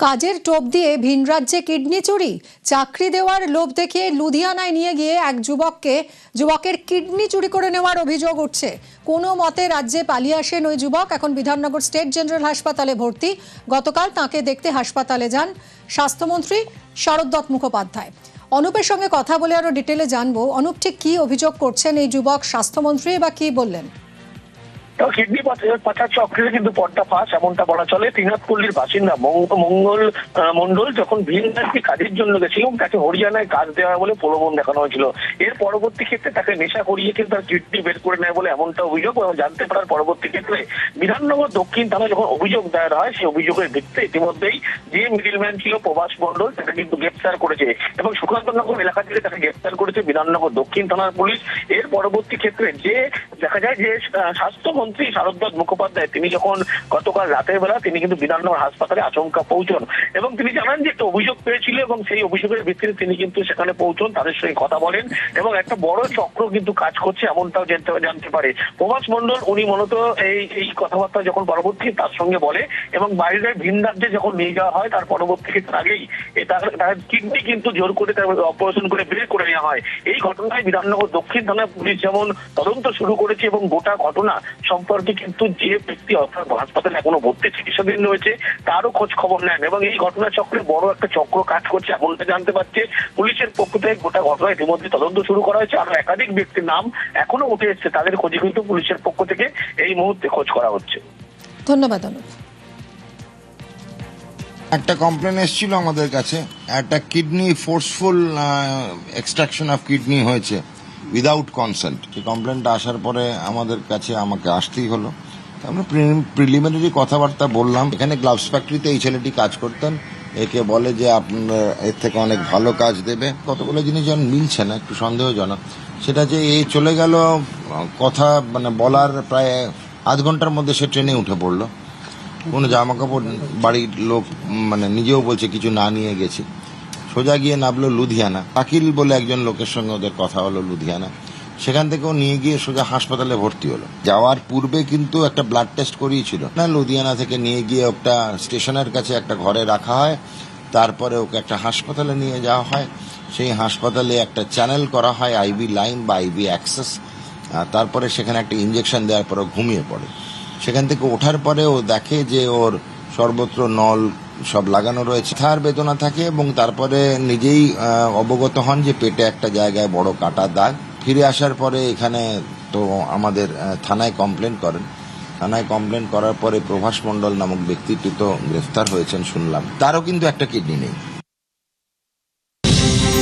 কাজের টোপ দিয়ে ভিন রাজ্যে কিডনি চুরি, চাকরি দেওয়ার লোভ দেখিয়ে লুধিয়ানায় নিয়ে গিয়ে এক যুবকের কিডনি চুরি করে নেওয়ার অভিযোগ উঠছে। কোনো মতে রাজ্যে পালিয়ে আসেন ওই যুবক। এখন বিধাননগর স্টেট জেনারেল হাসপাতালে ভর্তি। গতকাল তাকে দেখতে হাসপাতালে যান স্বাস্থ্যমন্ত্রী শারদ মুখোপাধ্যায়। অনুপের সঙ্গে কথা বলে আরো ডিটেলে জানবো, অনুপ ঠিক কি অভিযোগ করছেন এই যুবক, স্বাস্থ্যমন্ত্রী বা কি বললেন? কিডনি পাচার চক্রের কিন্তু পর্দাফাঁস এমনটা বলা চলে। ত্রিনাথপল্লীর বাসিন্দা মঙ্গল মন্ডল যখন ভিন রাজ্যে কাজের জন্য গেছিল, তাকে হরিয়ানায় কাজ দেওয়া বলে প্রলোভন দেখানো হয়েছিল। এর পরবর্তী ক্ষেত্রে তাকে নেশা করিয়ে কিন্তু তার কিডনি বের করে নেয় বলে এমনটা অভিযোগ। এবং জানতে পারার পরবর্তী ক্ষেত্রে বিধাননগর দক্ষিণ থানায় যখন অভিযোগ দায়ের হয়, সেই অভিযোগের ভিত্তিতে ইতিমধ্যেই যে মিডিলম্যান ছিল প্রভাস মন্ডল, তাকে কিন্তু গ্রেপ্তার করেছে এবং সুকান্তনগর এলাকা থেকে তাকে গ্রেপ্তার করেছে বিধাননগর দক্ষিণ থানার পুলিশ। এর পরবর্তী ক্ষেত্রে যে দেখা যায় যে স্বাস্থ্যমন্ত্রী শারদ মুখোপাধ্যায় তিনি যখন গতকাল রাতের বেলা তিনি কিন্তু বিধাননগর হাসপাতালে আচমকা পৌঁছন এবং তিনি জানান যে একটা অভিযোগ পেয়েছিল এবং সেই অভিযোগের ভিত্তিতে তিনি কিন্তু সেখানে পৌঁছন, তাদের সঙ্গে কথা বলেন এবং একটা বড় চক্র কিন্তু কাজ করছে এমনটাও জানতে পারে প্রভাস মন্ডল। উনি মূলত এই কথাবার্তা যখন পরবর্তী তার সঙ্গে বলে এবং বাইরে ভিন রাজ্যে যখন নিয়ে যাওয়া হয়, তার পরবর্তী ক্ষেত্রে আগেই তার কিডনি কিন্তু জোর করে তার অপারেশন করে বের করে নেওয়া হয়। এই ঘটনায় বিধাননগর দক্ষিণ থানায় পুলিশ যেমন তদন্ত শুরু করেছে এবং গোটা ঘটনা সম্পর্কে কিন্তু যে ব্যক্তি অর্থাৎ হাসপাতালে এখনো ভর্তি চিকিৎসাধীন রয়েছে তারও খোঁজ খবর নেন এবং এই ঘটনা চক্রে বড় একটা চক্র কাজ করছে এমনটা জানতে পারছে পুলিশের পক্ষ থেকে। গোটা ঘটনা ইতিমধ্যে তদন্ত শুরু করা হয়েছে, আরো একাধিক ব্যক্তির নাম এখনো উঠে এসছে, তাদের খোঁজে কিন্তু পুলিশের পক্ষ থেকে এই মুহূর্তে খোঁজ করা হচ্ছে। ধন্যবাদ অনুপ। একটা কমপ্লেন এসেছিল আমাদের কাছে, একটা kidney forceful extraction of kidney হয়েছে উইদাউট কনসেন্ট। এই কমপ্লেনটা আসার পরে আমাকে আসতেই হলো। আমরা প্রিলিমিনারি কথাবার্তা বললাম। এখানে গ্লাভস ফ্যাক্টরিতে এই ছেলেটি কাজ করতেন, একে বলে যে আপনার এর থেকে অনেক ভালো কাজ দেবে। কতগুলো জিনিস যেন মিলছে না, একটু সন্দেহজনক। সেটা যে এই চলে গেল কথা বলার প্রায় আধ ঘন্টার মধ্যে সে ট্রেনে উঠে পড়লো। কোনো জামা কাপড় বাড়ির লোক নিজেও বলছে কিছু না নিয়ে গেছি। সোজা গিয়ে নামলো লুধিয়ানা। আকিল বলে একজন লোকের সঙ্গে ওদের কথা হলো লুধিয়ানা, সেখান থেকেও নিয়ে গিয়ে সোজা হাসপাতালে ভর্তি হলো। যাওয়ার পূর্বে কিন্তু একটা ব্লাড টেস্ট করিয়েছিল না। লুধিয়ানা থেকে নিয়ে গিয়ে একটা স্টেশনের কাছে একটা ঘরে রাখা হয়, তারপরে ওকে একটা হাসপাতালে নিয়ে যাওয়া হয়। সেই হাসপাতালে একটা চ্যানেল করা হয়, আইভি লাইন বা আইভি অ্যাক্সেস। তারপরে সেখানে একটা ইঞ্জেকশন দেওয়ার পরে ঘুমিয়ে পড়ে। সেখান থেকে ওঠার পরে ও দেখে যে ওর সর্বত্র নল সব লাগানো রয়েছে, থার বেদনা থাকে এবং তারপরে নিজেই অবগত হন যে পেটে একটা জায়গায় বড় কাটা দাগ। ফিরে আসার পরে এখানে তো আমাদের থানায় কমপ্লেন করেন। থানায় কমপ্লেন করার পরে প্রভাস মন্ডল নামক ব্যক্তিটি তো গ্রেফতার হয়েছেন শুনলাম। তারও কিন্তু একটা কিডনি নেই।